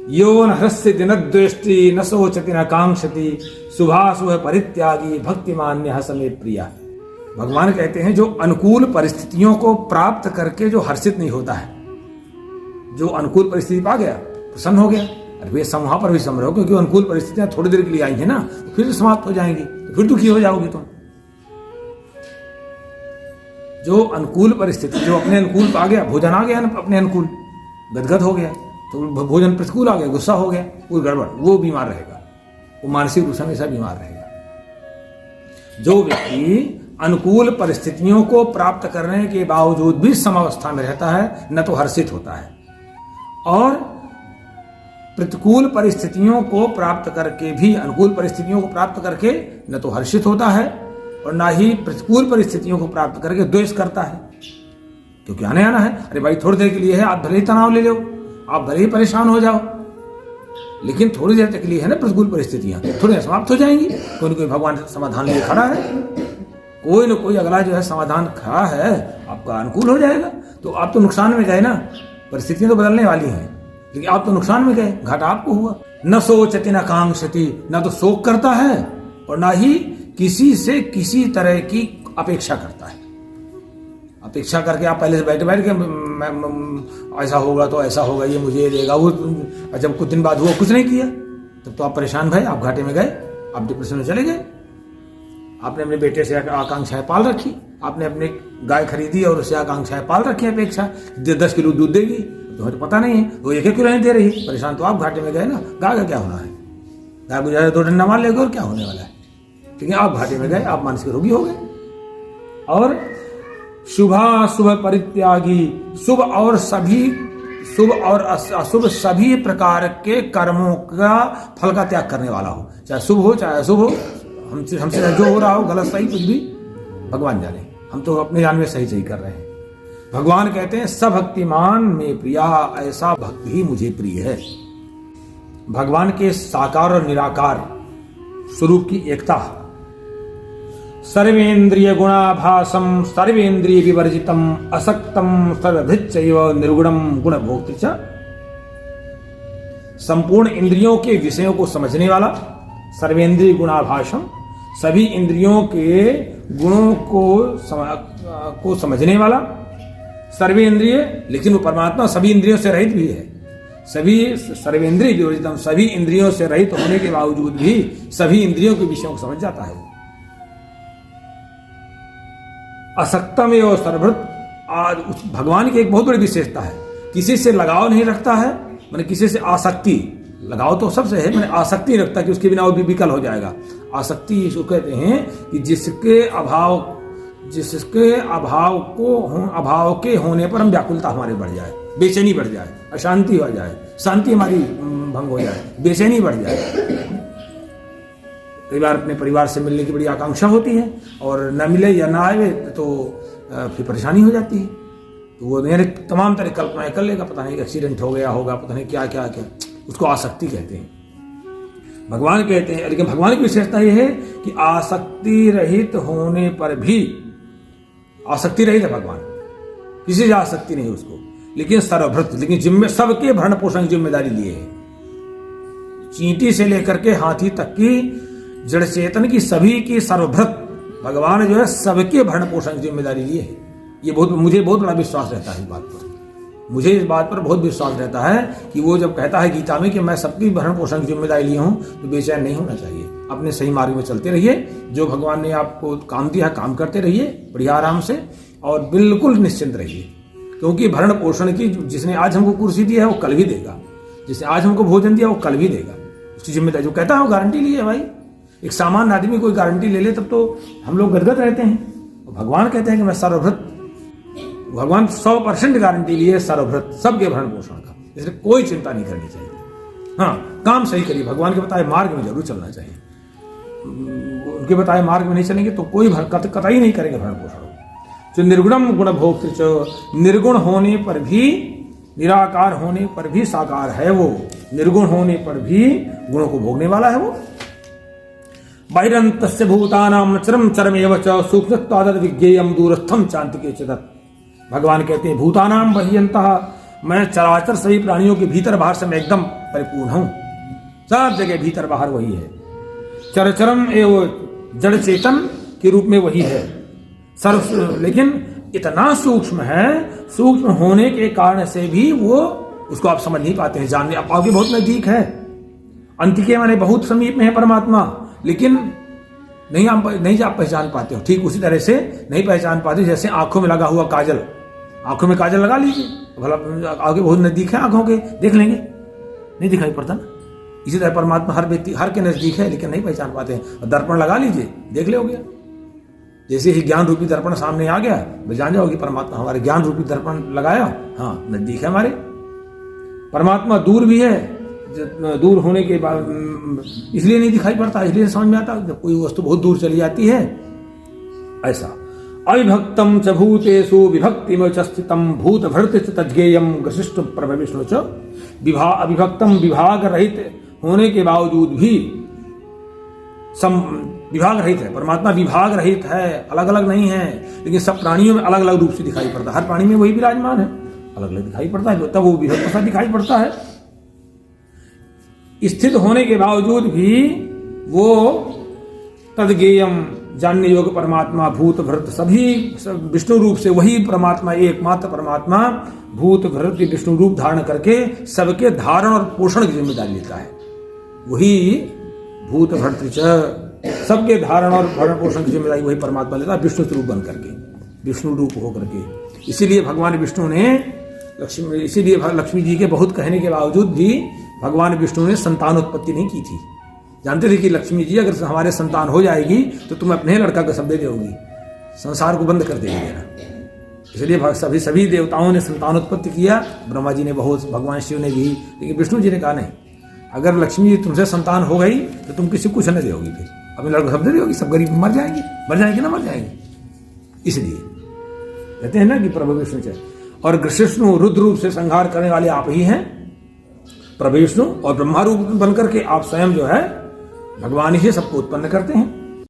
यो न हृस्य दिनद्वेष्टि न शोचति न कांक्षति शुभाशुभ परित्यागी भक्तिमान्य समे प्रिया। भगवान कहते हैं जो अनुकूल परिस्थितियों को प्राप्त करके जो हर्षित नहीं होता है, जो अनुकूल परिस्थिति पा गया, प्रसन्न हो गया, अरे वे वहां पर भी सम रहो, क्योंकि अनुकूल परिस्थितियां थोड़ी देर के लिए आई है ना, तो फिर समाप्त हो जाएंगी, तो फिर दुखी हो जाओगे तुम। जो अनुकूल परिस्थिति, जो अपने अनुकूल आ गया, भोजन आ गया अपने अनुकूल, गदगद हो गया, तो भोजन प्रतिकूल आ गया, गुस्सा हो गया, कोई गड़बड़, वो बीमार रहेगा, वो मानसिक रूप से हमेशा बीमार रहेगा। जो व्यक्ति अनुकूल परिस्थितियों को प्राप्त करने के बावजूद भी समावस्था में रहता है, न तो हर्षित होता है, और प्रतिकूल परिस्थितियों को प्राप्त करके भी, अनुकूल परिस्थितियों को प्राप्त करके न तो हर्षित होता है और ना ही प्रतिकूल परिस्थितियों को प्राप्त करके द्वेष करता है, क्योंकि आने आना है। अरे भाई थोड़ी देर के लिए है, आप भले ही तनाव ले लो, आप भले ही परेशान हो जाओ, लेकिन थोड़ी देर तक के लिए है ना प्रतिकूल परिस्थितियां, थोड़ी देर समाप्त हो जाएंगी। कोई न कोई भगवान समाधान लिए खड़ा है, कोई न कोई अगला जो है समाधान खड़ा है, आपका अनुकूल हो जाएगा। तो आप तो नुकसान में गए ना, परिस्थितियां तो बदलने वाली हैं, लेकिन आप तो नुकसान में गए, घाटा आपको हुआ। न सोचति न कांक्षति, न तो शोक करता है और ना ही किसी से किसी तरह की अपेक्षा करता है। अपेक्षा करके आप पहले से बैठ के ऐसा होगा तो ऐसा होगा, ये मुझे देगा, वो जब कुछ दिन बाद हुआ कुछ नहीं किया, तब तो आप परेशान भए, आप घाटे में गए, आप डिप्रेशन में चले गए। आपने अपने बेटे से आकांक्षाएं पाल रखी, आपने अपने गाय खरीदी और उससे आकांक्षाएं पाल रखी, अपेक्षा 10 किलो दूध देगी, तुम्हें तो पता नहीं है, वो 1 किलो नहीं दे रही, परेशान तो आप घाटे में गए ना। गाय का क्या होना है, गाय को ज्यादा 2 डंडा मार लेगा और क्या होने वाला है, लेकिन आप घाटे में गए, आप मानसिक रोगी हो गए। और शुभाशुभ परित्यागी, शुभ और अशुभ सभी प्रकार के कर्मों का फल का त्याग करने वाला हो, चाहे शुभ हो चाहे अशुभ हो, हमसे जो हो रहा हो, गलत सही कुछ भी भगवान जाने, हम तो अपने जान में सही कर रहे हैं। भगवान कहते हैं सभक्तिमान में प्रिया, ऐसा भक्त ही मुझे प्रिय है। भगवान के साकार और निराकार स्वरूप की एकता, सर्वेन्द्रिय गुणाभासम सर्वेन्द्रिय विवर्जितम असक्तम सर्वभृच्चैव निर्गुणम गुण भोक्तृ च। संपूर्ण इंद्रियों के विषयों को समझने वाला, सर्वेन्द्रिय गुणाभासम, सभी इंद्रियों के गुणों को समझने वाला, सर्वेन्द्रिय, लेकिन वो परमात्मा सभी इंद्रियों से रहित भी है, सभी सर्वेन्द्रिय विवर्जितम, सभी इंद्रियों से रहित होने के बावजूद भी सभी इंद्रियों के विषयों को समझ जाता है। असक्तम एवं सर्वभृत, आज भगवान की एक बहुत बड़ी विशेषता है, किसी से लगाव नहीं रखता है, मैंने किसी से आसक्ति, लगाव तो सबसे है, मैंने आसक्ति रखता कि उसके बिना वो भी विकल हो जाएगा। आसक्ति इसको कहते हैं कि जिसके अभाव के होने पर हम व्याकुलता हमारे बढ़ जाए, बेचैनी बढ़ जाए, अशांति हो जाए, शांति हमारी भंग हो जाए, बेचैनी बढ़ जाए। कई बार अपने परिवार से मिलने की बड़ी आकांक्षा होती है और न मिले या ना आए तो फिर परेशानी हो जाती है, तो वो मेरे तमाम तरह कल्पनाएं कर लेगा, पता नहीं एक्सीडेंट हो गया होगा, पता नहीं क्या क्या क्या, उसको आसक्ति कहते हैं। भगवान कहते हैं, लेकिन भगवान की विशेषता यह है कि आसक्ति रहित होने पर भी, आसक्ति रहित है भगवान, किसी से आसक्ति नहीं उसको, लेकिन सर्वभृत, लेकिन सबके भरण पोषण की जिम्मेदारी लिए है। चींटी से लेकर के हाथी तक की जड़ चेतन की सभी की सर्वभृत भगवान जो है सबके भरण पोषण की जिम्मेदारी लिए है। ये मुझे बहुत बड़ा विश्वास रहता है इस बात पर, मुझे इस बात पर बहुत विश्वास रहता है कि वो जब कहता है गीता में कि मैं सबकी भरण पोषण की जिम्मेदारी लिए हूं, तो बेचैन नहीं होना चाहिए, अपने सही मार्ग में चलते रहिए, जो भगवान ने आपको काम दिया है काम करते रहिए बढ़िया आराम से, और बिल्कुल निश्चिंत रहिए, क्योंकि भरण पोषण की जिसने आज हमको कुर्सी दी है वो कल भी देगा, जिसने आज हमको भोजन दिया वो कल भी देगा, उसकी जिम्मेदारी जो कहता है वो गारंटी ली है भाई। एक सामान्य आदमी कोई गारंटी ले ले तब तो हम लोग गदगद रहते हैं, भगवान कहते हैं कि मैं सर्वभृत, भगवान 100% गारंटी लिए सर्वभृत, सबके भरण पोषण का, इसलिए कोई चिंता नहीं करनी चाहिए। हाँ, काम सही करिए, भगवान के बताए मार्ग में जरूर चलना चाहिए, उनके बताए मार्ग में नहीं चलेंगे तो कोई कतई नहीं करेंगे भरण पोषण। जो निर्गुणम गुण भोक्तृ, निर्गुण होने पर भी, निराकार होने पर भी साकार है वो, निर्गुण होने पर भी गुणों को भोगने वाला है वो। बहिरंतस्य भूतानां चरम चरमेव च सूक्ष्मत्वादद विज्ञेयं दूरस्थम चान्तिके च तत्। भगवान कहते हैं भूतानां बहियंतः, मैं चराचर सभी प्राणियों के भीतर बाहर से मैं एकदम परिपूर्ण हूं, सब जगह भीतर बाहर वही है। चरचरम एवं जड़ चेतन के रूप में वही है सर्व, लेकिन इतना सूक्ष्म है, सूक्ष्म होने के कारण से भी वो उसको आप समझ नहीं पाते हैं, जानने आप पाओगे बहुत नजदीक है, अंतिके माने बहुत समीप में है परमात्मा, लेकिन नहीं आप पहचान पाते हो। ठीक उसी तरह से नहीं पहचान पाते जैसे आंखों में लगा हुआ काजल, आंखों में काजल लगा लीजिए, भला आगे बहुत नजदीक है आंखों के, देख लेंगे, नहीं दिखाई पड़ता ना। इसी तरह परमात्मा हर व्यक्ति हर के नजदीक है, लेकिन नहीं पहचान पाते हैं। दर्पण लगा लीजिए, देख लोगे, जैसे ही ज्ञान रूपी दर्पण सामने आ गया, जान जाओगे परमात्मा हमारे ज्ञान रूपी दर्पण लगाया, हाँ नजदीक है हमारे। परमात्मा दूर भी है, दूर होने के बाद इसलिए नहीं दिखाई पड़ता, इसलिए समझ में आता जब कोई वस्तु बहुत दूर चली जाती है। ऐसा अविभक्तम च भूतेषु विभक्तिम च स्थितम भूत भृत च तज्ञेयम ग्रसिष्ठ प्रभविष्णु च अविभक्तम विभाग रहित होने के बावजूद भी विभाग रहित है परमात्मा, विभाग रहित है, अलग अलग नहीं है, लेकिन सब प्राणियों में अलग अलग रूप से दिखाई पड़ता है। हर प्राणी में वही विराजमान है, अलग अलग दिखाई पड़ता है, तब वो विभक्त सा दिखाई पड़ता है। स्थित होने के बावजूद भी वो तद्गेयम जानने योग्य परमात्मा, भूत भृत सभी विष्णु रूप से वही परमात्मा, एकमात्र परमात्मा भूत भृत विष्णु रूप धारण करके सबके धारण और पोषण की जिम्मेदारी लेता है। वही भूत भृत सबके धारण और भरण पोषण की जिम्मेदारी वही परमात्मा लेता है, विष्णु स्वरूप बन करके, विष्णु रूप होकर के। इसीलिए भगवान विष्णु ने इसीलिए लक्ष्मी जी के बहुत कहने के बावजूद भी भगवान विष्णु ने संतान उत्पत्ति नहीं की थी। जानते थे कि लक्ष्मी जी अगर हमारे संतान हो जाएगी तो तुम अपने लड़का का शब्द दोगी, संसार को बंद कर देगी मेरा। इसलिए सभी देवताओं ने संतान उत्पत्ति किया, ब्रह्मा जी ने बहुत, भगवान शिव ने भी, लेकिन विष्णु जी ने कहा नहीं, अगर लक्ष्मी जी तुमसे संतान हो गई तो तुम किसी कुछ न दोगी, फिर अपने लड़का शब्द दोगी, सब गरीब मर जाएंगे ना मर जाएंगे। इसलिए कहते हैं ना कि प्रभु विष्णु चाहिए, और विष्णु रुद्र रूप से संहार करने वाले आप ही हैं, प्रभु विष्णु, और ब्रह्मा रूप बनकर के आप स्वयं जो है भगवान ही सबको उत्पन्न करते हैं।